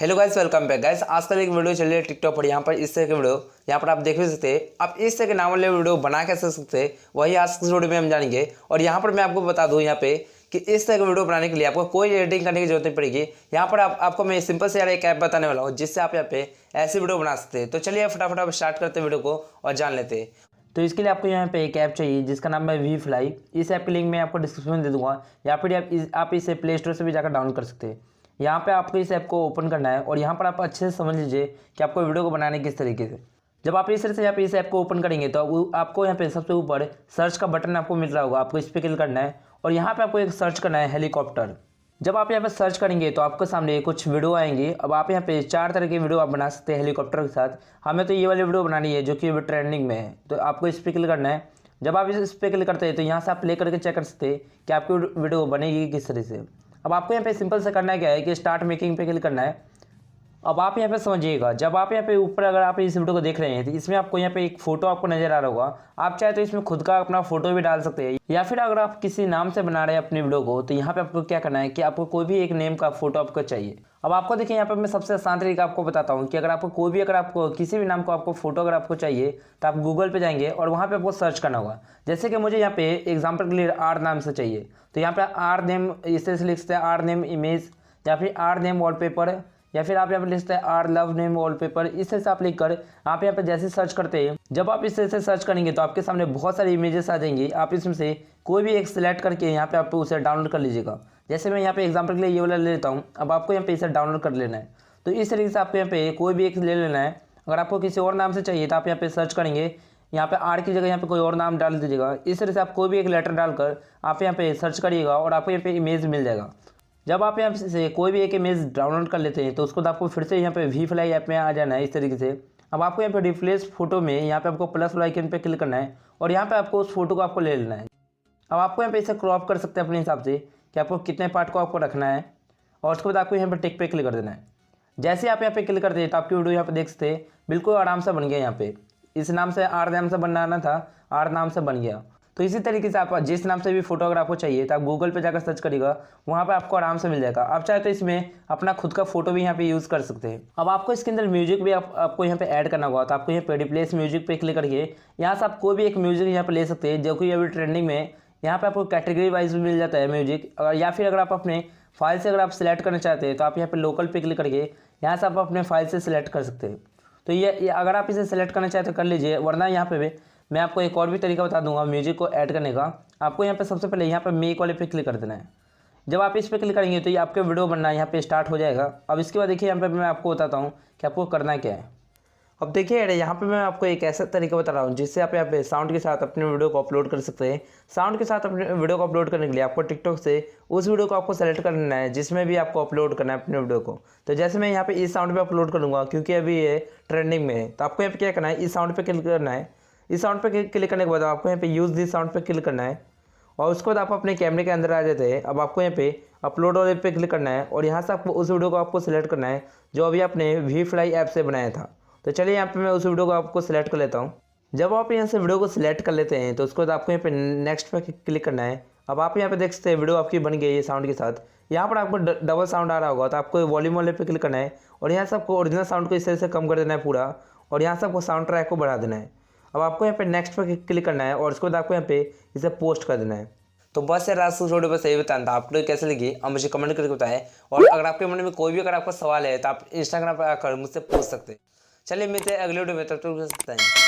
Hello guys, welcome back guys. आजकल एक video चल रही है टिकटॉक पर। यहाँ पर इस तरह के वीडियो यहाँ पर आप देख भी सकते हैं। आप इस तरह के नाम वाले वीडियो बना कैसे सकते हैं, वही आज इस वीडियो में हम जानेंगे। और यहाँ पर मैं आपको बता दूँ यहाँ पे कि इस तरह के वीडियो बनाने के लिए आपको कोई एडिटिंग करने की जरूरत नहीं पड़ेगी। यहाँ पर आपको मैं सिंपल से यार एक ऐप बताने वाला हूँ जिससे आप यहाँ पे ऐसी वीडियो बना सकते हैं। तो चलिए फटाफट आप स्टार्ट करते हैं वीडियो को और जान लेते हैं। तो इसके लिए आपको यहाँ पे एक ऐप चाहिए जिसका नाम है वी फ्लाई। इस ऐप की लिंक मैं आपको डिस्क्रिप्शन में दे दूँगा, या फिर आप इसे प्ले स्टोर से भी जाकर डाउनलोड कर सकते हैं। यहाँ पे आपको इस ऐप को ओपन करना है और यहाँ पर आप अच्छे से समझ लीजिए कि आपको वीडियो को बनाने किस तरीके से। जब आप इस तरह से यहाँ पे इस ऐप को ओपन करेंगे तो आपको यहाँ पे सबसे ऊपर सर्च का बटन आपको मिल रहा होगा, आपको इस पर क्लिक करना है और यहाँ पे आपको एक सर्च करना है हेलीकॉप्टर। जब आप यहाँ पे सर्च करेंगे तो आपके सामने कुछ वीडियो आएंगे। अब आप यहाँ पे 4 तरह की वीडियो आप बना सकते हैं हेलीकॉप्टर के साथ। हमें तो ये वाली वीडियो बनानी है जो कि अभी ट्रेंडिंग में है, तो आपको इस पर क्लिक करना है। जब आप इस पर क्लिक करते हैं तो यहाँ से आप प्ले करके चेक कर सकते हैं कि आपकी वीडियो बनेगी किस तरह से। अब आपको यहाँ पे सिंपल से करना क्या है कि स्टार्ट मेकिंग पे क्लिक करना है। अब आप यहाँ पे समझिएगा, जब आप यहाँ पे ऊपर अगर आप इस वीडियो को देख रहे हैं तो इसमें आपको यहाँ पे एक फोटो आपको नजर आ रहा होगा। आप चाहे तो इसमें खुद का अपना फोटो भी डाल सकते हैं, या फिर अगर आप किसी नाम से बना रहे हैं अपनी वीडियो को तो यहाँ पे आपको क्या करना है कि आपको कोई भी एक नेम का फोटो आपको चाहिए। अब आपको देखिए यहाँ पे मैं सबसे आसान तरीका आपको बताता हूँ कि अगर आपको किसी भी नाम को आपको फोटो अगर आपको चाहिए तो आप गूगल पे जाएंगे और वहाँ पे आपको सर्च करना होगा। जैसे कि मुझे यहाँ पे एग्जांपल के लिए आर नाम से चाहिए, तो यहाँ पे आर नेम इस तरह से लिख सकते हैं, आर नेम इमेज, या फिर आर नेम वॉलपेपर, या फिर आप यहाँ पे लिख सकते हैं आर लव नेम वॉलपेपर। इस तरह से आप लिख कर आप यहाँ पे जैसे सर्च करते हैं, जब आप इस तरह से सर्च करेंगे तो आपके सामने बहुत सारी इमेजेस आ जाएंगी। आप इसमें से कोई भी एक सिलेक्ट करके यहाँ पे आप उसे डाउनलोड कर लीजिएगा। जैसे मैं यहाँ पे एग्जांपल के लिए ये वाला ले लेता हूँ। अब आपको यहाँ पे इसे डाउनलोड कर लेना है। तो इस तरीके से आपको यहाँ पे कोई भी एक ले लेना है। अगर आपको किसी और नाम से चाहिए तो आप यहाँ पे सर्च करेंगे, यहाँ पे आर की जगह यहाँ पे कोई और नाम डाल दीजिएगा। इस तरह से आप कोई भी एक लेटर डालकर आप यहाँ पे सर्च करिएगा और आपको यहाँ पे इमेज मिल जाएगा। जब आप यहाँ से कोई भी एक इमेज डाउनलोड कर लेते हैं तो उसको आपको फिर से यहाँ पे वी फ्लाई ऐप में आ जाना है इस तरीके से। अब आपको यहाँ पे रिप्लेस फोटो में यहाँ पे आपको प्लस वाला आइकन पे क्लिक करना है और यहाँ पे आपको उस फोटो को आपको ले लेना है। अब आपको यहाँ पे इसे क्रॉप कर सकते हैं अपने हिसाब से कि आपको कितने पार्ट को आपको रखना है, और उसके बाद आपको यहाँ पे टिक पे क्लिक कर देना है। जैसे आप यहाँ पे क्लिक करते हैं तो आपकी वीडियो यहाँ पे देख सकते हैं बिल्कुल आराम से बन गया। यहाँ पे इस नाम से आर नाम से बनाना था, आर नाम से बन गया। तो इसी तरीके से आप जिस नाम से भी फोटो अगर आपको चाहिए तो आप गूगल पे जाकर सर्च करिएगा, वहाँ पे आपको आराम से मिल जाएगा। आप चाहे तो इसमें अपना खुद का फोटो भी यहाँ पे यूज़ कर सकते हैं। अब आपको इसके अंदर म्यूजिक भी आपको यहाँ पे ऐड करना होगा, तो आपको यहाँ पे रिप्लेस म्यूजिक पे क्लिक करके यहाँ से आप कोई भी एक म्यूजिक यहाँ पे ले सकते हैं जो कि अभी ट्रेंडिंग में है। यहाँ पे आपको कैटेगरी वाइज भी मिल जाता है म्यूजिक। अगर या फिर अगर आप अपने फाइल से अगर आप सिलेक्ट करना चाहते हैं तो आप यहाँ पे लोकल पे क्लिक करके यहाँ से आप अपने फाइल से सिलेक्ट कर सकते हैं। तो ये अगर आप इसे सिलेक्ट करना चाहते तो कर लीजिए, वरना यहाँ पे भी मैं आपको एक और भी तरीका बता दूंगा म्यूजिक को ऐड करने का। आपको यहाँ पे सबसे पहले यहाँ पे मेक वाले पे क्लिक कर देना है। जब आप इस पे क्लिक करेंगे तो ये आपके वीडियो बनना यहाँ पे स्टार्ट हो जाएगा। अब इसके बाद देखिए यहाँ पे मैं आपको बताता हूँ कि आपको करना क्या है। अब देखिए यहाँ पे मैं आपको एक ऐसा तरीका बता रहा हूँ जिससे आप यहाँ पे साउंड के साथ अपने वीडियो को अपलोड कर सकते हैं। साउंड के साथ अपने वीडियो को अपलोड करने के लिए आपको टिकटॉक से उस वीडियो को आपको सेलेक्ट करना है जिसमें भी आपको अपलोड करना है अपने वीडियो को। तो जैसे मैं यहाँ पे इस साउंड पे अपलोड करूँगा क्योंकि अभी ये ट्रेंडिंग में है, तो आपको यहाँ पे क्या करना है, इस साउंड पे क्लिक करना है। इस साउंड पे क्लिक करने के बाद आपको यहाँ पे यूज़ दिस साउंड पे क्लिक करना है और उसके बाद आप अपने कैमरे के अंदर आ जाते हैं। अब आपको यहाँ पे अपलोड वाले पे क्लिक करना है और यहाँ से आपको उस वीडियो को आपको सिलेक्ट करना है जो अभी आपने वी फ्लाई ऐप से बनाया था। तो चलिए यहाँ पे मैं उस वीडियो को आपको सिलेक्ट कर लेता हूँ। जब आप यहाँ से वीडियो को सिलेक्ट कर लेते हैं तो उसके बाद आपको यहाँ पे नेक्स्ट पे क्लिक करना है। अब आप यहाँ पे देख सकते हैं वीडियो आपकी बन गई है साउंड के साथ। यहाँ पर आपको डबल साउंड आ रहा होगा, तो आपको वॉल्यूम वाले पे क्लिक करना है और यहाँ से आपको ओरिजिनल साउंड को इस तरह से कम कर देना है पूरा, और यहाँ से आपको साउंड ट्रैक को बढ़ा देना है। अब आपको यहाँ पे नेक्स्ट पे क्लिक करना है और उसके बाद आपको यहाँ पे इसे पोस्ट कर देना है। तो बस यार आज इस वीडियो पर सही बताना था, आपको कैसे लगी अब मुझे कमेंट करके बताएं। और अगर आपके मन में कोई भी अगर आपका सवाल है तो आप इंस्टाग्राम पर आकर मुझसे पूछ सकते हैं। चलिए मिलते हैं अगले वीडियो में, तब तक